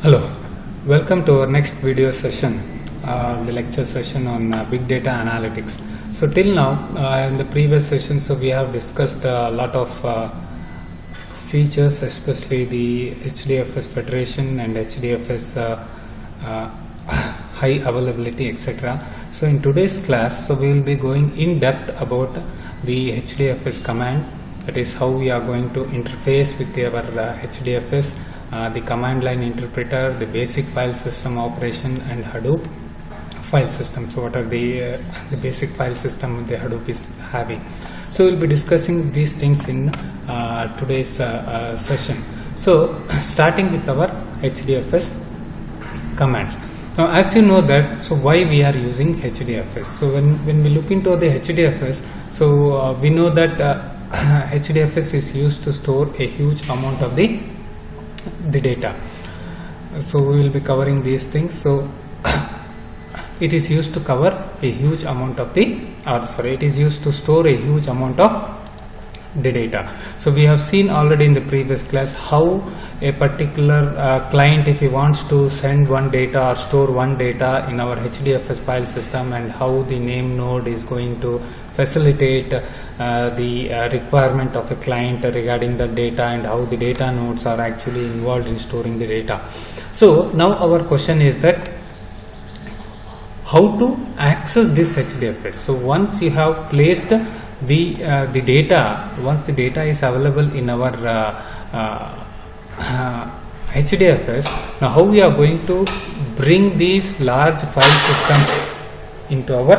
Hello, welcome to our next video session, the lecture session on big data analytics. So till now, in the previous session, we have discussed a lot of features, especially the HDFS Federation and HDFS high availability, etc. So in today's class, we will be going in depth about the HDFS command, that is how we are going to interface with our HDFS. The command line interpreter, the basic file system operation, and Hadoop file system. So what are the basic file system the Hadoop is having? So we'll be discussing these things in today's session. So starting with our HDFS commands. Now as you know that, so why we are using HDFS? So when we look into the HDFS, so we know that HDFS is used to store a huge amount of the data. So we will be covering these things. So it is used to cover a huge amount of it is used to store a huge amount of the data. So we have seen already in the previous class how a particular client, if he wants to send one data or store one data in our HDFS file system, and how the name node is going to facilitate the requirement of a client regarding the data, and how the data nodes are actually involved in storing the data. So now our question is that how to access this HDFS. So once you have placed the data, once the data is available in our HDFS, now how we are going to bring these large file systems into our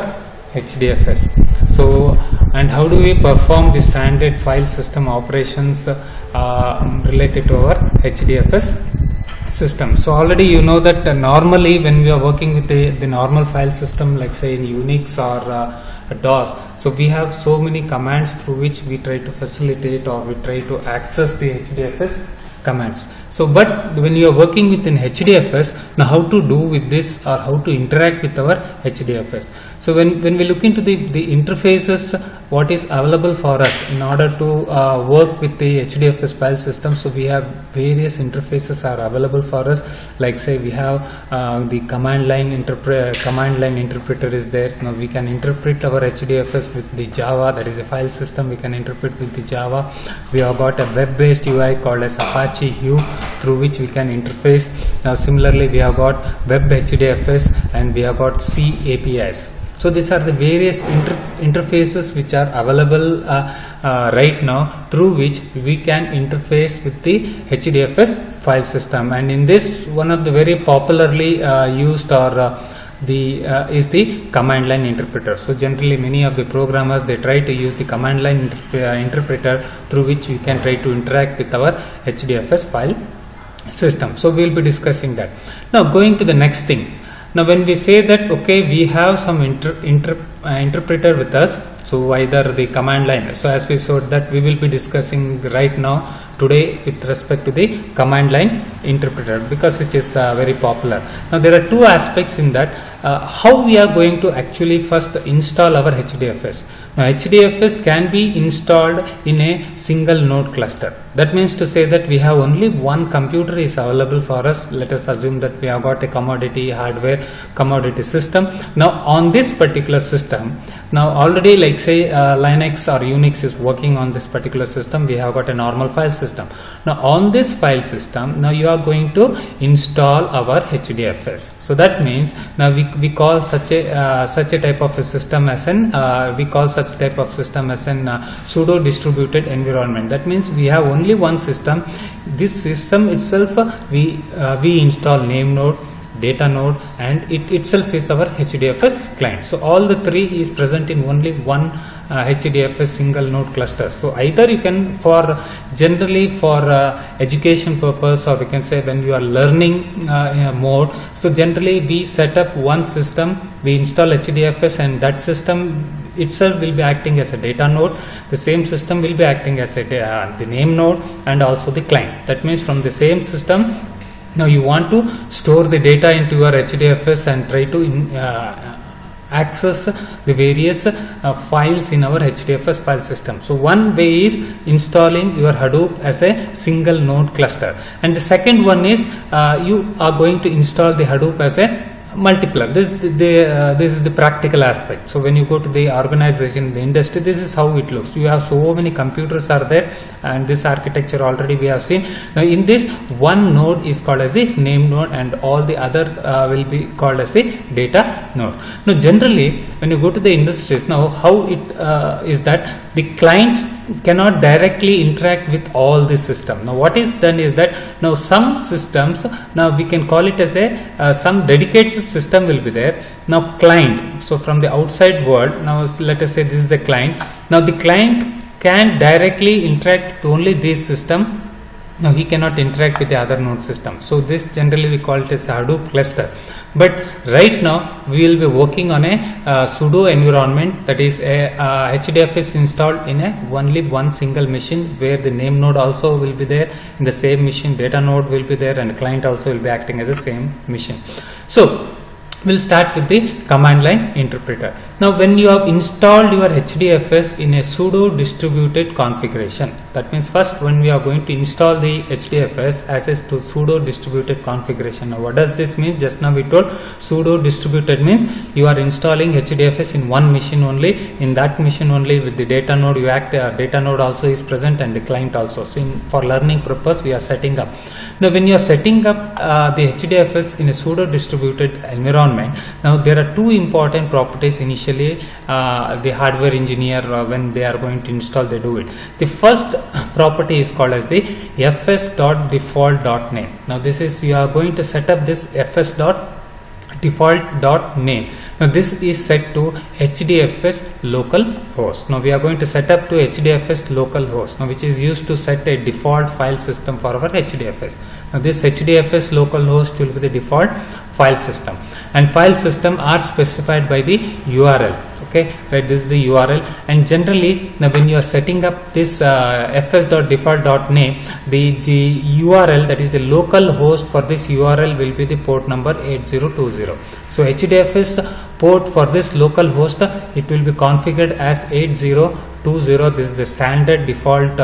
HDFS. So, and how do we perform the standard file system operations related to our HDFS system? So already you know that normally when we are working with the normal file system, like say in Unix or DOS, so we have so many commands through which we try to facilitate or we try to access the HDFS commands. So but when you are working with an HDFS, now how to do with this, or how to interact with our HDFS? So when we look into the interfaces, what is available for us in order to work with the HDFS file system, so we have various interfaces are available for us. Like say we have the command line interpreter is there. Now we can interpret our HDFS with the Java, that is a file system we can interpret with the Java. We have got a web-based UI called as Apache Hue, through which we can interface. Now similarly we have got web HDFS and we have got C APIs. So these are the various interfaces which are available right now, through which we can interface with the HDFS file system. And in this, one of the very popularly used is the command line interpreter. So generally many of the programmers, they try to use the command line interpreter, through which we can try to interact with our HDFS file system. So we will be discussing that. Now going to the next thing. Now when we say that okay, we have some interpreter with us, so either the command line, so as we saw that we will be discussing right now today with respect to the command line interpreter, because it is very popular. Now there are two aspects in that, how we are going to actually first install our HDFS. Now HDFS can be installed in a single node cluster. That means to say that we have only one computer is available for us. Let us assume that we have got a commodity hardware, commodity system. Now on this particular system, now already like say Linux or Unix is working on this particular system, we have got a normal file system. Now on this file system, now you are going to install our HDFS. So that means now we call such a type of a system as an pseudo distributed environment. That means we have only one system. This system itself, we install name node, data node, and it itself is our HDFS client. So all the three is present in only one HDFS single node cluster. So either you can generally for education purpose, or we can say when you are learning mode, so generally we set up one system, we install HDFS, and that system itself will be acting as a data node. The same system will be acting as the name node and also the client. That means from the same system, now you want to store the data into your HDFS and try to access the various files in our HDFS file system. So one way is installing your Hadoop as a single node cluster, and the second one is you are going to install the Hadoop as a multiplier. This is the practical aspect. So when you go to the organization, the industry, this is how it looks. You have so many computers are there, and this architecture already we have seen. Now in this, one node is called as the name node, and all the other will be called as the data node. Now generally when you go to the industries, now how it is that the clients cannot directly interact with all the system. Now what is done is that now some systems, now we can call it as a some dedicated system will be there. Now client, so from the outside world, now let us say this is the client. Now the client can directly interact with only this system. Now he cannot interact with the other node system. So this generally we call it as a Hadoop cluster. But right now we will be working on a sudo environment, that is a HDFS installed in a only one single machine, where the name node also will be there in the same machine, data node will be there, and the client also will be acting as the same machine. So we'll start with the command line interpreter. Now when you have installed your HDFS in a sudo distributed configuration, that means first when we are going to install the HDFS as a sudo distributed configuration. Now what does this mean? Just now we told sudo distributed means you are installing HDFS in one machine only. In that machine only, with the data node you act, data node also is present, and the client also. So for learning purpose we are setting up. Now when you are setting up the HDFS in a sudo distributed environment, now there are two important properties initially the hardware engineer when they are going to install, they do it. The first property is called as the fs.default.name. Now this is, you are going to set up this fs.default.name. Now this is set to HDFS local host. Now we are going to set up to HDFS local host, now which is used to set a default file system for our HDFS. Now this HDFS local host will be the default file system, and file system are specified by the URL. Okay, right, this is the URL. And generally now when you are setting up this fs.default.name, the URL, that is the local host for this URL, will be the port number 8020. So HDFS port for this local host, it will be configured as 8020. This is the standard default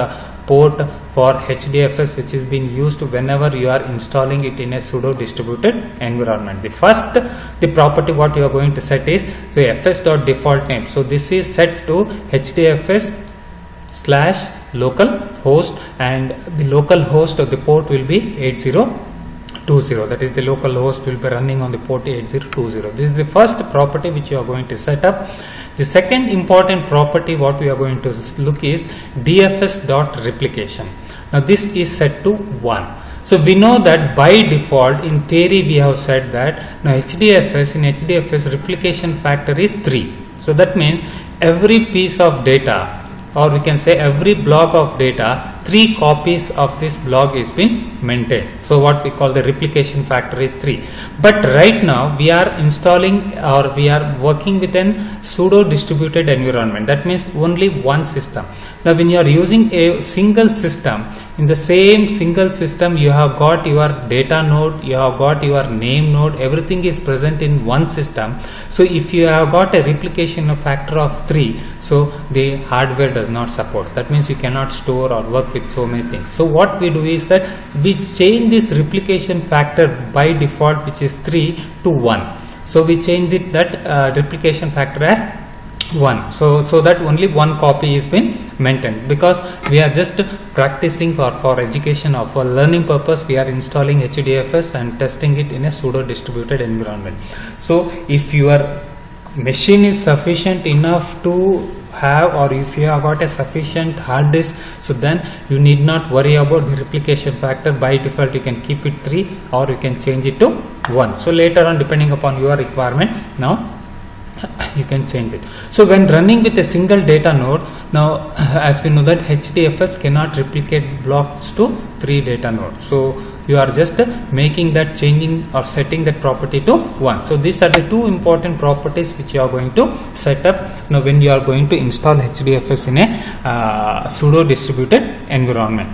port for HDFS, which is being used whenever you are installing it in a sudo distributed environment. The first, the property what you are going to set is, so fs.default name. So this is set to HDFS/local host, and the local host of the port will be 8020. That is, the local host will be running on the port 8020. This is the first property which you are going to set up. The second important property what we are going to look is dfs.replication. Now this is set to 1. So we know that by default in theory we have said that now HDFS replication factor is 3. So that means every piece of data, or we can say every block of data, 3 copies of this block is been maintained. So what we call the replication factor is 3. But right now we are installing, or we are working with an sudo distributed environment. That means only one system. Now when you are using a single system, in the same single system you have got your data node, you have got your name node, everything is present in one system. So if you have got a replication factor of 3, so the hardware does not support. That means you cannot store or work with so many things. So what we do is that we change this replication factor by default, which is 3, to 1. So we change it, that replication factor as 1, so that only one copy is been maintained, because we are just practicing for education or for learning purpose. We are installing HDFS and testing it in a sudo distributed environment. So if your machine is sufficient enough to have, or if you have got a sufficient hard disk, so then you need not worry about the replication factor. By default you can keep it 3, or you can change it to 1. So later on, depending upon your requirement, now you can change it. So when running with a single data node, now as we know that HDFS cannot replicate blocks to 3 data nodes. So you are just making that, changing or setting that property to 1. So these are the two important properties which you are going to set up now when you are going to install HDFS in a sudo distributed environment.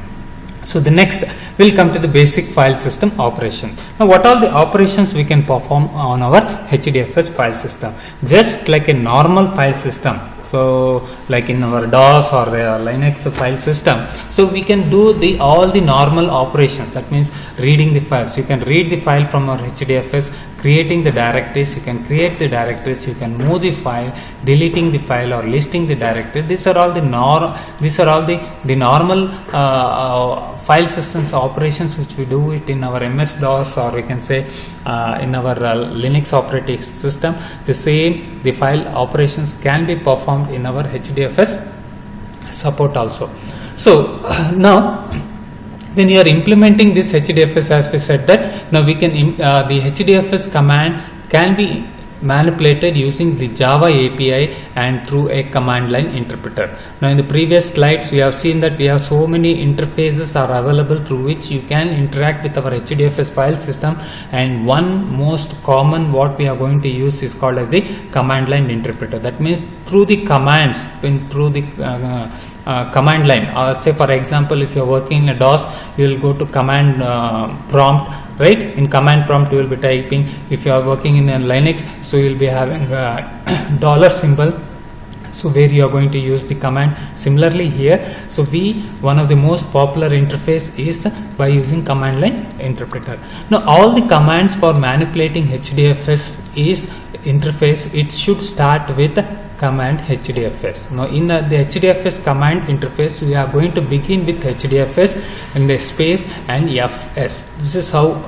So the next, we'll come to the basic file system operation. Now what are the operations we can perform on our HDFS file system? Just like a normal file system, so like in our DOS or Linux file system, so we can do all the normal operations. That means reading the files. You can read the file from our HDFS, creating the directories. You can create the directories. You can move the file, deleting the file, or listing the directory. These are all the normal file systems operations which we do it in our MS DOS, or we can say in our Linux operating system. The file operations can be performed in our HDFS support also. So now when you are implementing this HDFS, as we said that now we can the HDFS command can be manipulated using the Java API and through a command line interpreter. Now in the previous slides we have seen that we have so many interfaces are available through which you can interact with our HDFS file system, and one most common what we are going to use is called as the command line interpreter. That means through the commands, through the command line, say for example if you are working in a DOS, you will go to command prompt, right? In command prompt you will be typing. If you are working in a Linux, so you will be having dollar symbol, so where you are going to use the command. Similarly here, so one of the most popular interface is by using command line interpreter. Now all the commands for manipulating HDFS is interface, it should start with command HDFS. Now in the HDFS command interface we are going to begin with HDFS and the space and FS. This is how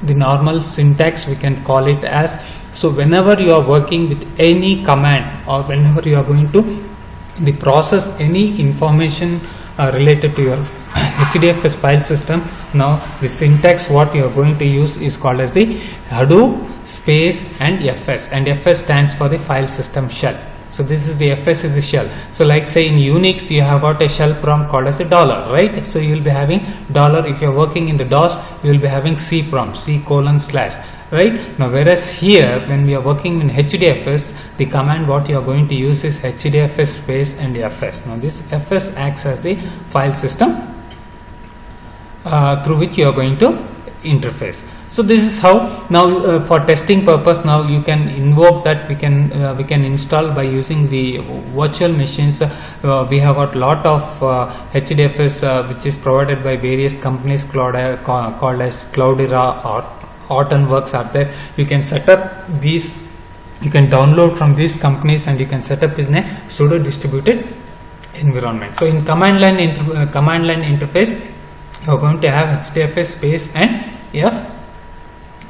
the normal syntax we can call it as. So whenever you are working with any command, or whenever you are going to process any information related to your HDFS file system, now the syntax what you are going to use is called as the Hadoop space and FS, and FS stands for the file system shell. So this is the FS is the shell. So like say in Unix you have got a shell prompt called as a $, right? So you will be having $. If you are working in the DOS, you will be having C prompt, C:/, right? Now whereas here when we are working in HDFS, the command what you are going to use is HDFS space and FS. Now this FS acts as the file system through which you are going to interface. So this is how now for testing purpose, now you can invoke that we can install by using the virtual machines. We have got lot of HDFS which is provided by various companies called as Cloudera or Hortonworks are there. You can set up these, you can download from these companies and you can set up in a pseudo distributed environment. So in command line interface you are going to have HDFS space and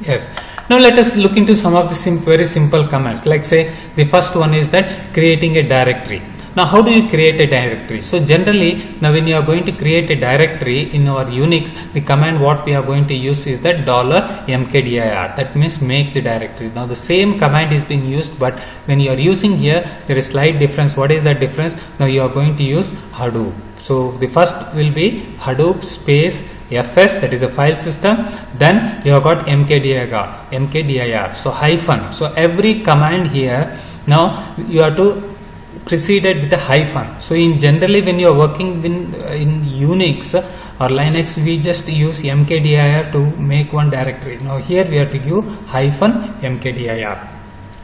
Yes. Now let us look into some of the very simple commands. Like say the first one is that creating a directory. Now how do you create a directory? So generally now when you are going to create a directory in our Unix, the command what we are going to use is that $mkdir. That means make the directory. Now the same command is being used, but when you are using here there is slight difference. What is that difference? Now you are going to use Hadoop. So the first will be Hadoop space FS, that is a file system, then you have got mkdir, so hyphen. So every command here now you have to precede it with a hyphen. So in generally when you are working in Unix or Linux, we just use mkdir to make one directory. Now here we have to give hyphen mkdir.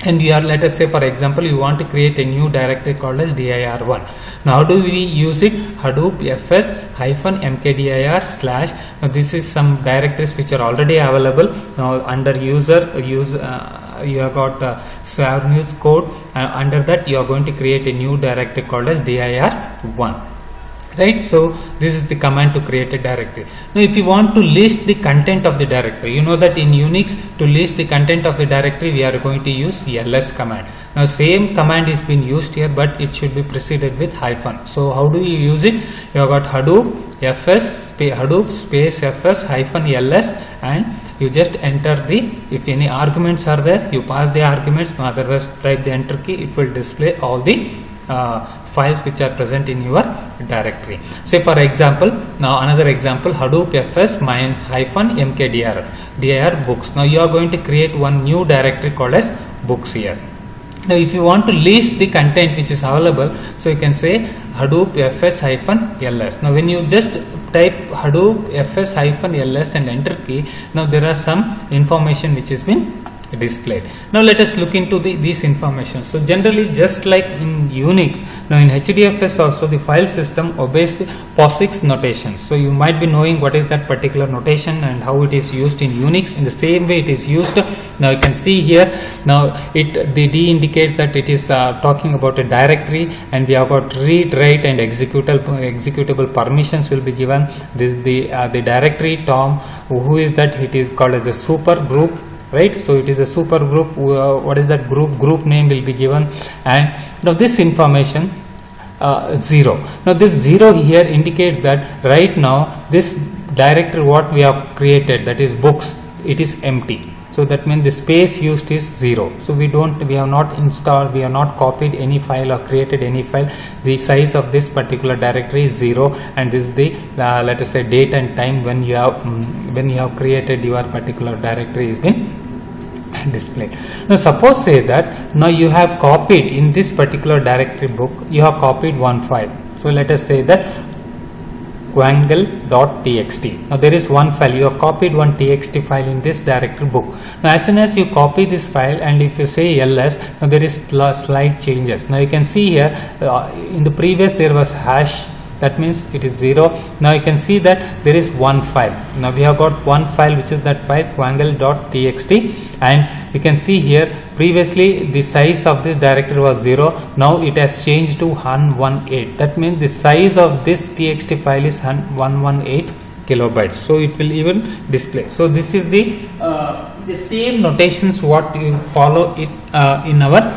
And we are, let us say for example you want to create a new directory called as dir1. Now how do we use it? Hadoop fs hyphen mkdir/. Now this is some directories which are already available. Now under user you have got news code, under that you are going to create a new directory called as dir1. Right, so this is the command to create a directory. Now if you want to list the content of the directory, you know that in Unix to list the content of the directory we are going to use ls command. Now same command is being used here, but it should be preceded with hyphen. So how do you use it? You have got Hadoop Hadoop space fs hyphen ls, and you just enter the, if any arguments are there you pass the arguments, otherwise type the enter key. It will display all the files which are present in your directory. Say for example, now another example, Hadoop fs hyphen mkdir dir books. Now you are going to create one new directory called as books here. Now if you want to list the content which is available, so you can say Hadoop fs-ls. Now when you just type Hadoop fs-ls and enter key, now there are some information which has been displayed. Now let us look into these information. So generally, just like in Unix, now in HDFS also the file system obeys the POSIX notation. So you might be knowing what is that particular notation and how it is used in Unix. In the same way it is used. Now you can see here, now the D indicates that it is talking about a directory, and we have got read, write and executable permissions will be given. This the directory Tom, who is that? It is called as the super group. Right, so it is a super group. What is that group name will be given, and now this information 0. Now this 0 here indicates that right now this directory what we have created, that is books, it is empty. So that means the space used is 0. So we have not installed, we have not copied any file or created any file. The size of this particular directory is 0, and this is the let us say date and time when you have created your particular directory is been displayed. Now suppose say that now you have copied in this particular directory book, you have copied one file. So let us say that quangle.txt. Now there is one file, you have copied one txt file in this directory book. Now as soon as you copy this file and if you say ls, now there is slight changes. Now you can see here in the previous there was hash, that means it is 0. Now you can see that there is one file. Now we have got one file, which is that file quangle.txt, and you can see here previously the size of this directory was 0. Now it has changed to 118. That means the size of this txt file is 118 kilobytes. So it will even display. So this is the same notations what you follow it in our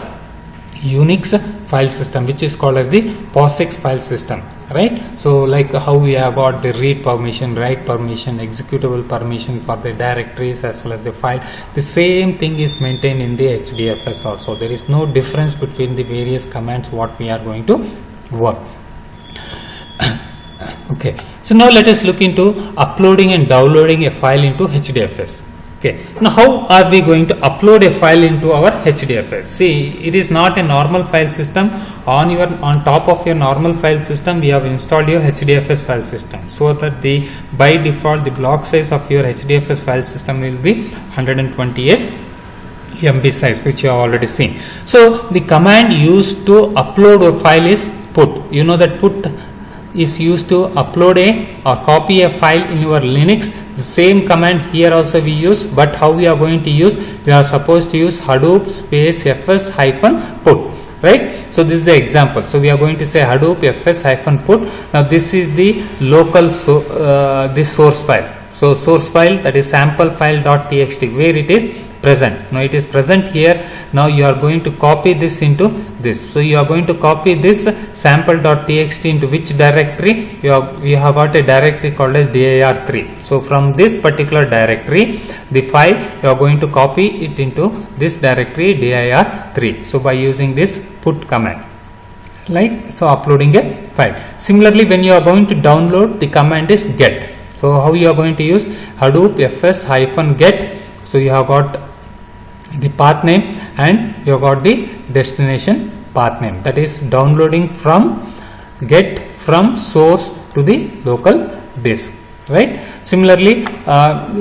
Unix file system, which is called as the POSIX file system, right? So like how we have got the read permission, write permission, executable permission for the directories as well as the file, the same thing is maintained in the HDFS also. There is no difference between the various commands what we are going to work. Okay, so now let us look into uploading and downloading a file into HDFS. Okay, now how are we going to upload a file into our HDFS? See, it is not a normal file system. On top of your normal file system, we have installed your HDFS file system, so that by default the block size of your HDFS file system will be 128 MB size, which you have already seen. So the command used to upload a file is put. You know that put is used to upload or copy a file in your Linux. The same command here also we use, but how we are going to use? We are supposed to use Hadoop space fs hyphen put, right? So this is the example. So we are going to say Hadoop fs hyphen put. Now this is the local this source file. So source file, that is sample file.txt, where it is present. Now it is present here. Now you are going to copy this into this. So you are going to copy this sample.txt into which directory? We have got a directory called as dir3. So from this particular directory, the file you are going to copy it into this directory dir3. So by using this put command, like so uploading a file. Similarly, when you are going to download, the command is get. So how you are going to use? Hadoop fs hyphen get. So you have got the path name and you have got the destination path name, that is downloading from get from source to the local disk, right? Similarly,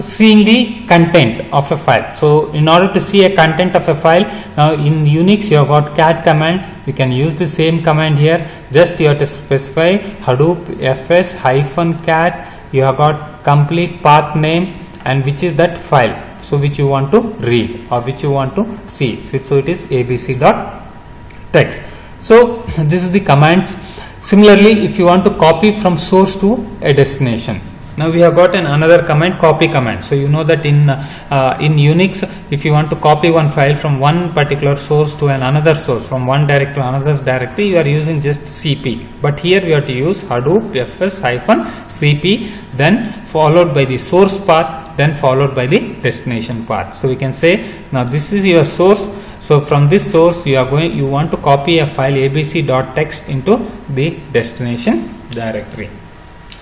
seeing the content of a file. So in order to see a content of a file, now in Unix you have got cat command. You can use the same command here. Just you have to specify Hadoop fs hyphen cat. You have got complete path name and which is that file, so which you want to read or which you want to see. So it is abc.txt. So this is the commands. Similarly, if you want to copy from source to a destination, now we have got another command, copy command. So you know that in Unix, if you want to copy one file from one particular source to another source, from one directory to another directory, you are using just cp. But here we have to use Hadoop fs hyphen cp, then followed by the source path, then followed by the destination path. So we can say now this is your source. So from this source you want to copy a file abc.txt into the destination directory.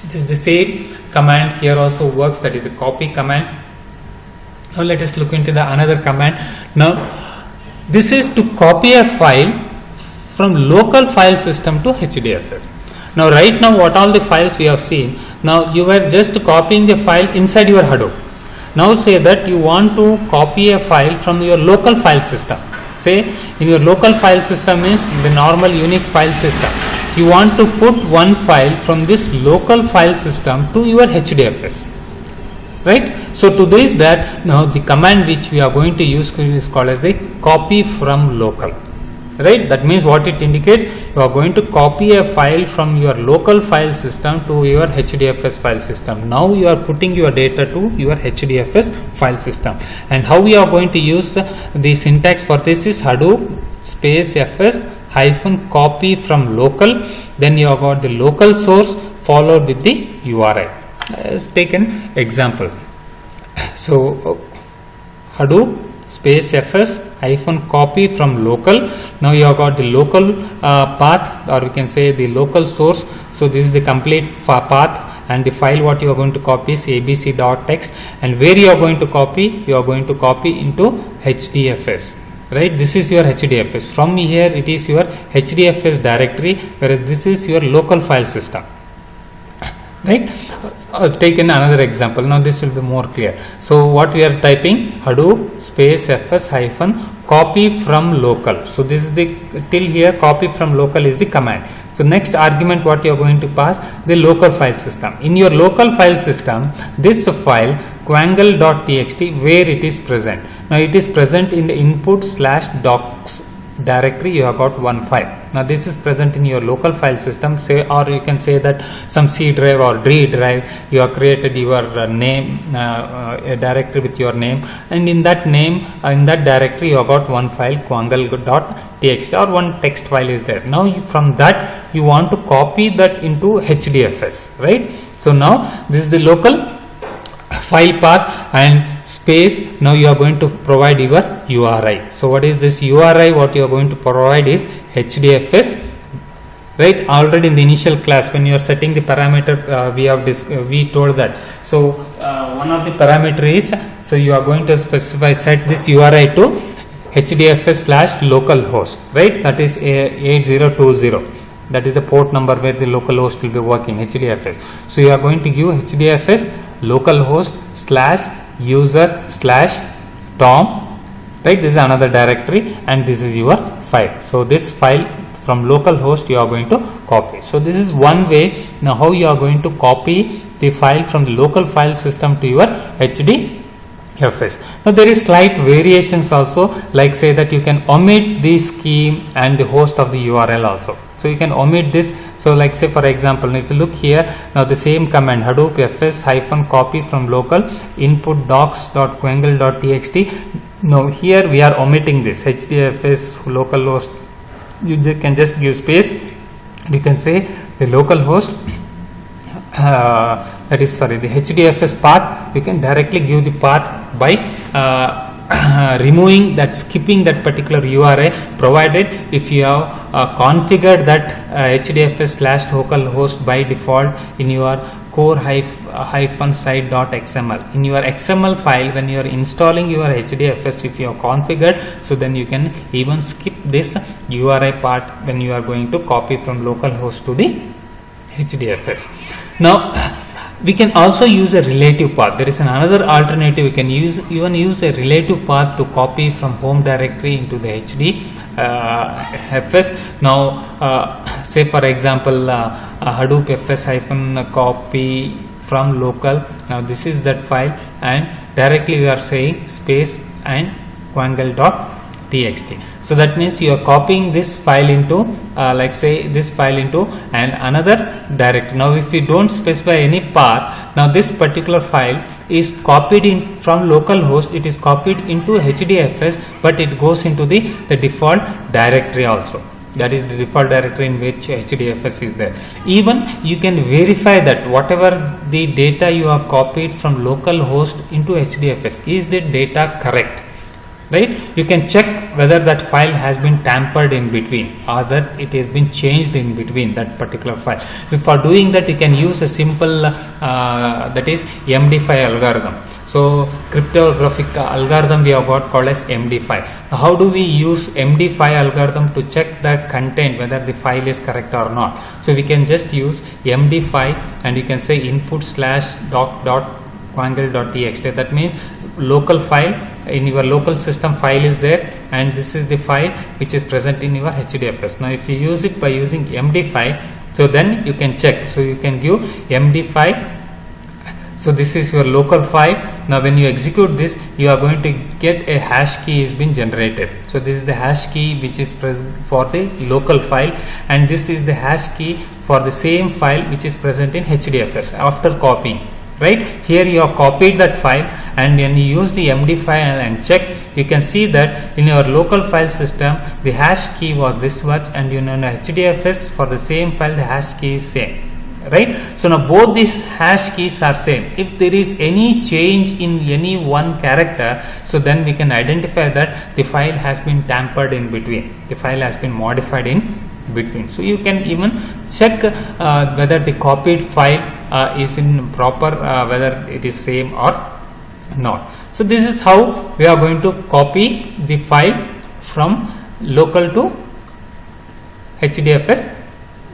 This is the same command here also works, that is the copy command. Now let us look into the another command. Now This is to copy a file from local file system to HDFS. Now right now what all the files we have seen, now you were just copying the file inside your Hadoop. Now say that you want to copy a file from your local file system. Say in your local file system is the normal Unix file system. You want to put one file from this local file system to your HDFS. Right? So to this that now the command which we are going to use is called as the copy from local. Right? That means what it indicates, you are going to copy a file from your local file system to your HDFS file system. Now you are putting your data to your HDFS file system. And how we are going to use the syntax for this is Hadoop space fs hyphen copy from local. Then you have got the local source followed with the URI. Let's take an example. So Hadoop space fs hyphen copy from local. Now you have got the local path, or we can say the local source. So this is the complete path, and the file what you are going to copy is abc.txt, and where you are going to copy, you are going to copy into HDFS. Right, this is your HDFS. From here it is your HDFS directory, whereas this is your local file system. Right, I've taken another example. Now this will be more clear. So what we are typing, Hadoop space fs hyphen copy from local. So this is the, till here copy from local is the command. So next argument what you are going to pass, the local file system. In your local file system, this file quangle.txt, where it is present. Now it is present in the input/docs directory. You have got one file. Now this is present in your local file system, say, or you can say that some C drive or D drive, you have created your name, a directory with your name, and in that name, in that directory you have got one file quangle.txt, or one text file is there. Now from that you want to copy that into HDFS, right? So now this is the local file path and space. Now you are going to provide your URI. So what is this URI? What you are going to provide is HDFS. Right, already in the initial class when you are setting the parameter, we told that. So one of the parameter is, so you are going to specify, set this URI to HDFS/localhost, right? That is 8020. That is the port number where the local host will be working, HDFS. So you are going to give HDFS localhost/user/tom, right? This is another directory, and this is your file. So this file from localhost you are going to copy. So this is one way. Now how you are going to copy the file from the local file system to your HDFS. Now there is slight variations also, like say that you can omit the scheme and the host of the URL also. So you can omit this. So like say for example, if you look here, now the same command Hadoop fs hyphen copy from local input docs.quangle.txt. Now here we are omitting this HDFS localhost. You can just give space. You can say the localhost, that is sorry, the HDFS path. You can directly give the path by removing that, skipping that particular URI, provided if you have configured that HDFS/localhost by default in your core-site.xml. In your XML file, when you are installing your HDFS, if you have configured, so then you can even skip this URI part when you are going to copy from localhost to the HDFS. Now we can also use a relative path. There is another alternative. We can use a relative path to copy from home directory into the HDFS. Now say for example Hadoop fs hyphen copy from local. Now this is that file, and directly we are saying space and quangle.txt. So that means you are copying this file into like say this file into and another directory. Now if you don't specify any path, now this particular file is copied in from localhost, it is copied into HDFS, but it goes into the default directory also. That is the default directory in which HDFS is there. Even you can verify that whatever the data you have copied from localhost into HDFS, is the data correct? Right? You can check whether that file has been tampered in between, or that it has been changed in between that particular file. For doing that, you can use a simple that is MD5 algorithm. So cryptographic algorithm we have got called as MD5. Now, how do we use MD5 algorithm to check that content whether the file is correct or not? So we can just use MD5 and you can say input slash doc.quangle.txt. That means local file in your local system file is there, and this is the file which is present in your HDFS. Now if you use it by using MD5, so then you can check. So you can give MD5. So this is your local file. Now when you execute this, you are going to get a hash key is been generated. So this is the hash key which is present for the local file, and this is the hash key for the same file which is present in HDFS after copying. Right here you have copied that file, and when you use the MD5 and check, you can see that in your local file system the hash key was this much, and in HDFS for the same file the hash key is same. Right, so now both these hash keys are same. If there is any change in any one character, so then we can identify that the file has been tampered in between, the file has been modified in between. So you can even check whether the copied file is in proper, whether it is same or not. So this is how we are going to copy the file from local to HDFS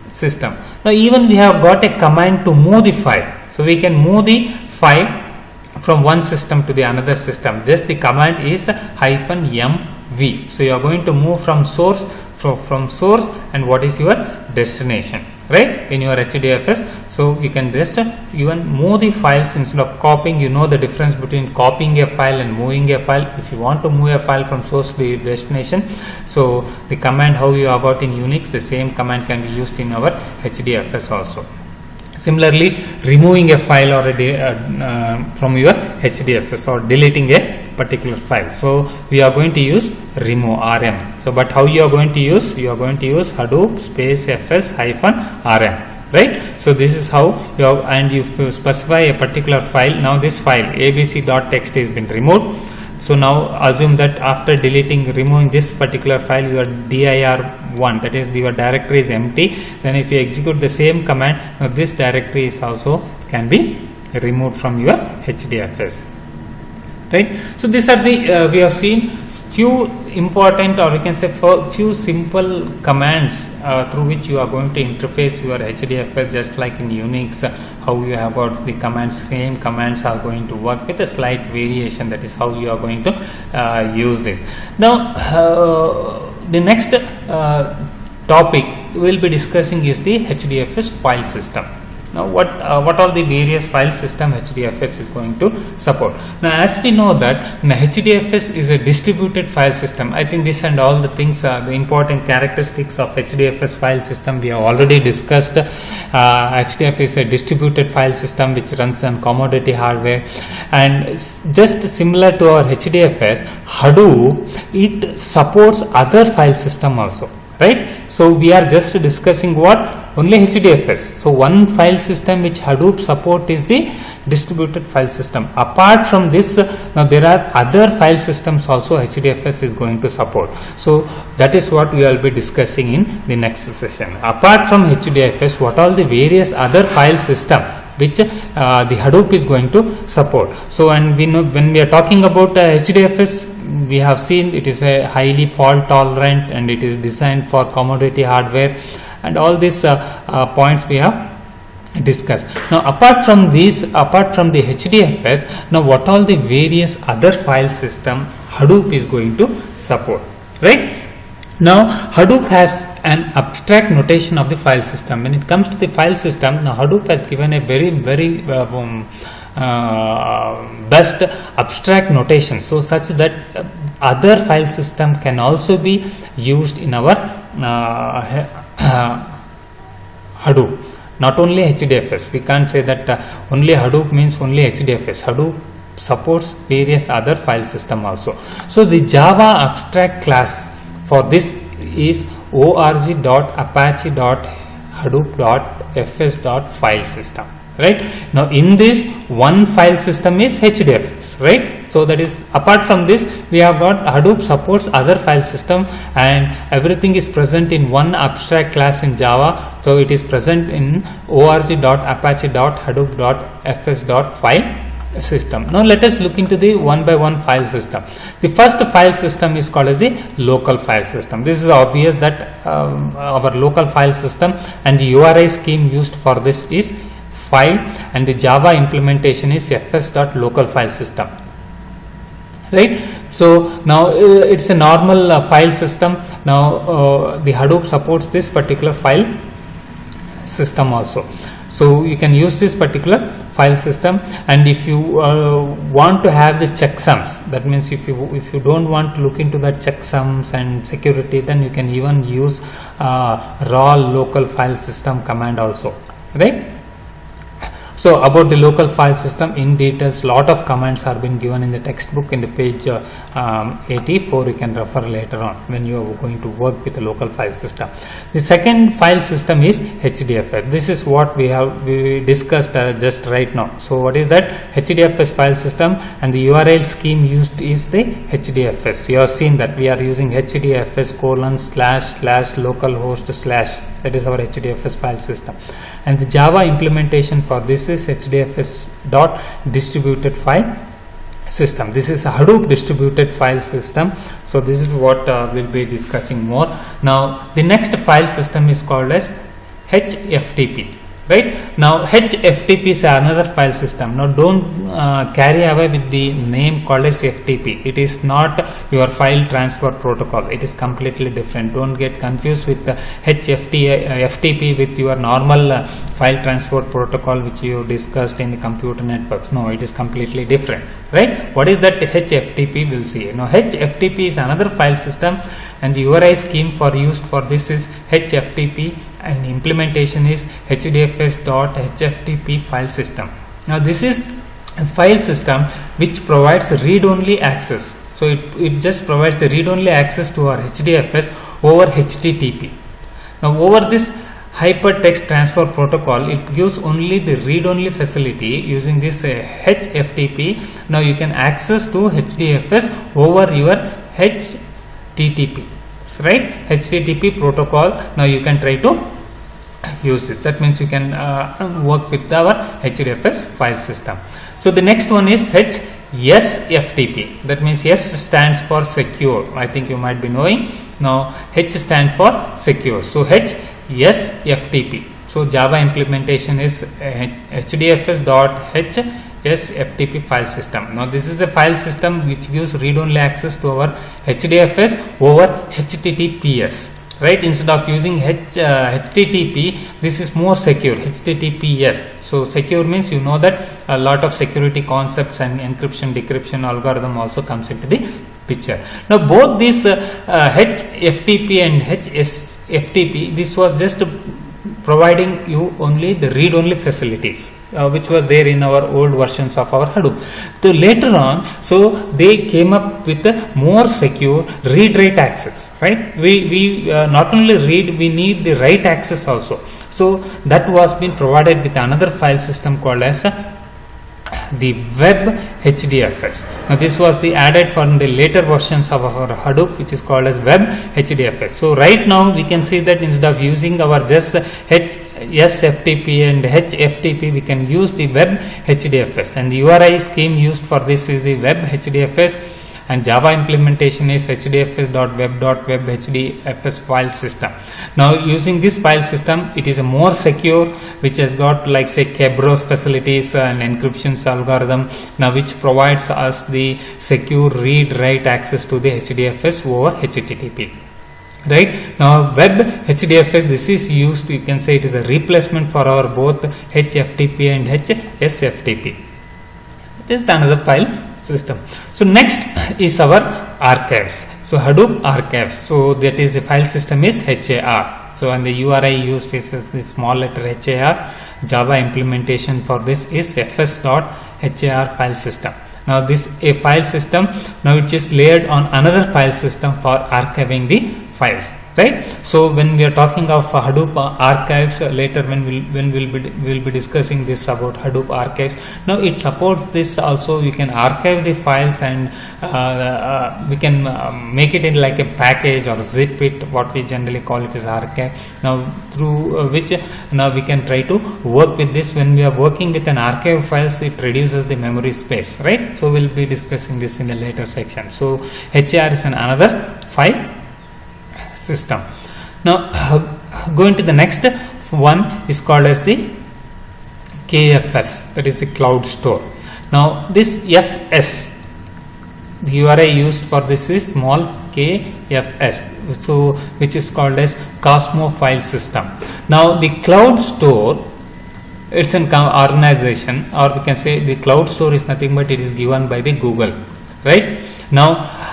system. Now even we have got a command to move the file. So we can move the file from one system to the another system. Just the command is -mv. So you are going to move from source and what is your destination, right, in your HDFS. So you can just even move the files instead of copying. You know the difference between copying a file and moving a file. If you want to move a file from source to destination, so the command how you have got in Unix, the same command can be used in our HDFS also. Similarly, removing a file or from your HDFS or deleting a particular file. So we are going to use remove rm. So but how you are going to use? You are going to use Hadoop space fs-rm. Right. So this is how you have, and you specify a particular file. Now this file abc.txt has been removed. So now assume that after removing this particular file, your dir1, that is your directory is empty. Then if you execute the same command, now this directory is also can be removed from your HDFS. Right. So these are the we have seen few important, or we can say few simple commands through which you are going to interface your HDFS, just like in Unix how you have got the commands. Same commands are going to work with a slight variation. That is how you are going to use this. Now the next topic we will be discussing is the HDFS file system. Now what all the various file system HDFS is going to support. Now as we know that HDFS is a distributed file system. I think this and all the things are the important characteristics of HDFS file system we have already discussed. HDFS is a distributed file system which runs on commodity hardware, and just similar to our HDFS, Hadoop, it supports other file system also. Right. So we are just discussing what? Only HDFS. So one file system which Hadoop support is the distributed file system. Apart from this, now there are other file systems also HDFS is going to support. So that is what we will be discussing in the next session. Apart from HDFS, what all the various other file system which the Hadoop is going to support. So and we know when we are talking about HDFS, we have seen it is a highly fault tolerant and it is designed for commodity hardware, and all these points we have discussed. Now apart from these, apart from the HDFS, now what all the various other file system Hadoop is going to support, right? Now Hadoop has an abstract notation of the file system. When it comes to the file system, now Hadoop has given a very best abstract notation, so such that other file system can also be used in our Hadoop. Not only HDFS. We can't say that only Hadoop means only HDFS. Hadoop supports various other file system also. So the Java abstract class for this is org.apache.hadoop.fs.file system. Right. Now in this one file system is HDFS, right? So that is, apart from this we have got Hadoop supports other file system, and everything is present in one abstract class in Java. So it is present in org.apache.hadoop.fs.file system. Now let us look into the one by one file system. The first file system is called as the local file system. This is obvious that our local file system and the URI scheme used for this is file, and the Java implementation is fs.local file system. Right. So now it's a normal file system. Now the Hadoop supports this particular file system also. So you can use this particular file system, and if you want to have the checksums, that means if you don't want to look into that checksums and security, then you can even use raw local file system command also, right? So about the local file system in details, lot of commands are been given in the textbook in the page 84. You can refer later on when you are going to work with the local file system. The second file system is HDFS. This is what we discussed just right now. So what is that? HDFS file system, and the URL scheme used is the HDFS. You have seen that we are using HDFS : //localhost/. That is our HDFS file system, and the Java implementation for this is HDFS.distributed file system. This is a Hadoop distributed file system. So this is what we'll be discussing more. Now the next file system is called as HFTP. Right now, HFTP is another file system. Now don't carry away with the name called as FTP. It is not your file transfer protocol. It is completely different. Don't get confused with the FTP with your normal file transfer protocol which you discussed in the computer networks. No, it is completely different. Right? What is that HFTP? We'll see. Now HFTP is another file system, and the URI scheme for used for this is HFTP, and implementation is HDFS.HFTP file system. Now this is a file system which provides read-only access. So it just provides the read-only access to our HDFS over HTTP. Now over this hypertext transfer protocol, it gives only the read-only facility using this HFTP. Now you can access to HDFS over your HTTP. Right, HTTP protocol. Now you can try to use it. That means you can work with our HDFS file system. So the next one is HSFTP. That means S stands for secure. I think you might be knowing. Now H stands for secure. So HSFTP. So Java implementation is HDFS.HSFTP file system. Now this is a file system which gives read-only access to our HDFS over HTTPS. Right? Instead of using HTTP, this is more secure. HTTPS. So secure means you know that a lot of security concepts and encryption, decryption algorithm also comes into the picture. Now both these HFTP and HSFTP, this was just providing you only the read-only facilities, which was there in our old versions of our Hadoop. So later on, so they came up with a more secure read-write access. Right? We not only read, we need the write access also. So that was been provided with another file system called as the Web HDFS. Now this was the added from the later versions of our Hadoop, which is called as Web HDFS. So right now we can see that instead of using our just SFTP and HFTP, we can use the Web HDFS, and the URI scheme used for this is the Web HDFS, and Java implementation is HDFS.web.web-HDFS file system. Now using this file system, it is a more secure, which has got like say Kerberos facilities and encryptions algorithm, now which provides us the secure read-write access to the HDFS over HTTP. Right? Now Web HDFS, this is used, you can say it is a replacement for our both HFTP and HSFTP. It is another file system. So next is our archives. So Hadoop archives. So that is the file system is HAR. So and the URI used is the small letter HAR. Java implementation for this is fs.har file system. Now this a file system. Now it is layered on another file system for archiving the files. right? So when we are talking of Hadoop archives later, when we'll be discussing this about Hadoop archives. Now it supports this also. We can archive the files and we can make it in like a package or zip it, what we generally call it as archive. Now through which now we can try to work with this. When we are working with an archive files, it reduces the memory space, right? So we'll be discussing this in the later section. So HAR is another file system. Now going to the next one is called as the KFS, that is the cloud store. Now this FS, the URI used for this is small KFS, so which is called as Cosmo file system. Now the cloud store, it's an organization, or we can say the cloud store is nothing but it is given by the Google, right? Now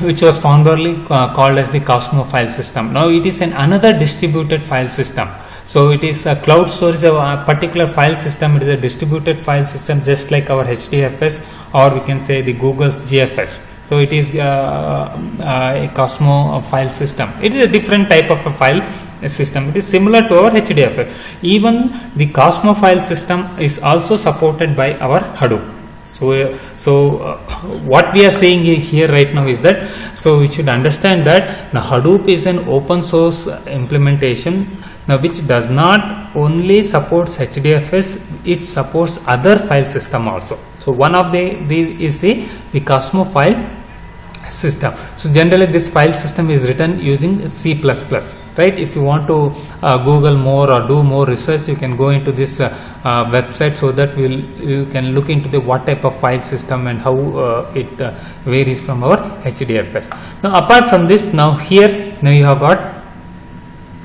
which was formerly called as the Cosmo file system. Now it is another distributed file system. So it is a cloud storage, a particular file system. It is a distributed file system, just like our HDFS, or we can say the Google's GFS. So it is a Cosmo file system. It is a different type of a file system. It is similar to our HDFS. Even the Cosmo file system is also supported by our Hadoop. So what we are saying here right now is that, so we should understand that now Hadoop is an open source implementation, now which does not only supports HDFS, it supports other file system also. So one of the is the Cosmo file system. So generally this file system is written using C++, right? If you want to Google more or do more research, you can go into this website, so that you can look into the what type of file system and how it varies from our HDFS. Now apart from this, now here now you have got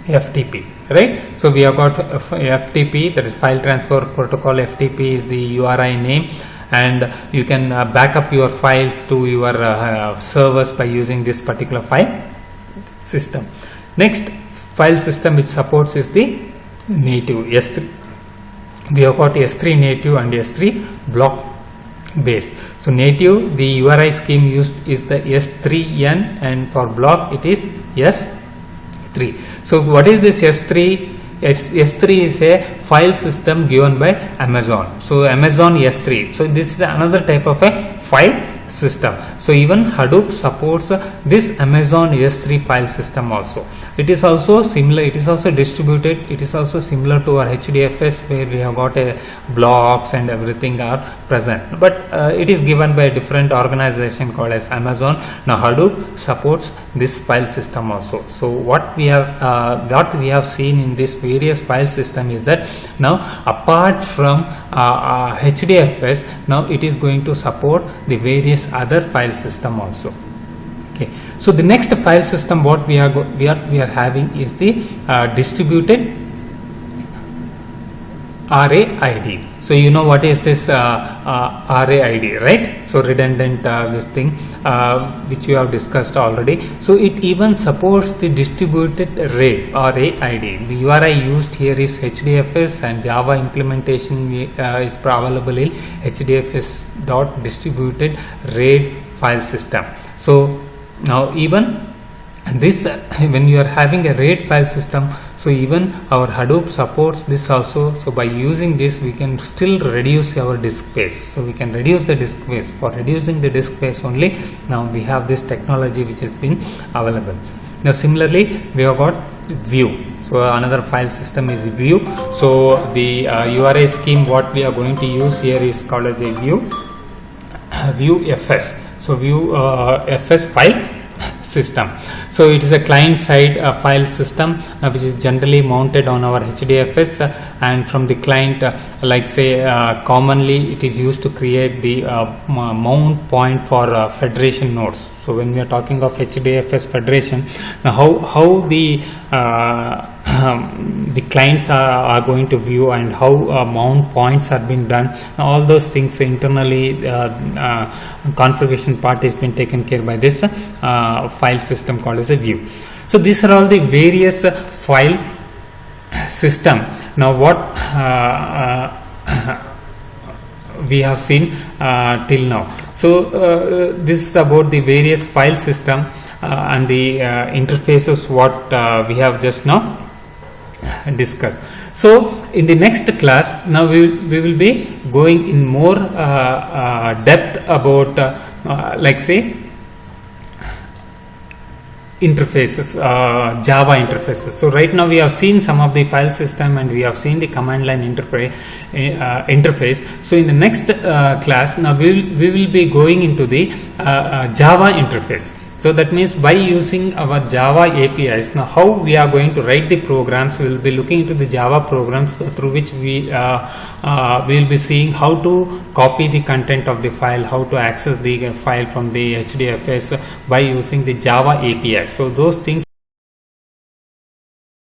FTP, right? So we have got FTP, that is file transfer protocol. FTP is the URI name, and you can back up your files to your servers by using this particular file system. Next file system which supports is the native S3. We have got S3 native and S3 block based. So native, the URI scheme used is the S3N, and for block it is S3. So what is this S3? S3 is a file system given by Amazon. So Amazon S3. So this is another type of a file system. So even Hadoop supports this Amazon S3 file system also. It is also similar, it is also distributed, it is also similar to our HDFS, where we have got a blocks and everything are present, but it is given by a different organization called as Amazon. Now Hadoop supports this file system also. So what we have seen in this various file system is that now apart from HDFS, now it is going to support the various other file system also. Okay, so the next file system what we are having is the distributed RAID. So you know what is this RAID, right? So redundant this thing which we have discussed already. So it even supports the distributed RAID. The URI used here is HDFS, and Java implementation is available in HDFS.distributed RAID file system. So now even this, when you are having a RAID file system, so even our Hadoop supports this also. So by using this, we can still reduce our disk space. So we can reduce the disk space. For reducing the disk space only, now we have this technology which has been available. Now similarly, we have got View. So another file system is View. So the URI scheme what we are going to use here is called as the View FS. So View FS file system. So it is a client side file system which is generally mounted on our HDFS, and from the client like say commonly it is used to create the mount point for federation nodes. So when we are talking of HDFS federation, now how the clients are going to view and how mount points are being done, all those things internally configuration part has been taken care by this file system called as a View. So these are all the various file system. Now what we have seen till now. So this is about the various file system and the interfaces what we have just now discussed. So in the next class, now we will be going in more depth about like say interfaces, Java interfaces. So right now we have seen some of the file system and we have seen the command line interface. So in the next class, now we will be going into the Java interface. So that means by using our Java APIs, now how we are going to write the programs, we will be looking into the Java programs through which we will be seeing how to copy the content of the file, how to access the file from the HDFS by using the Java APIs. So those things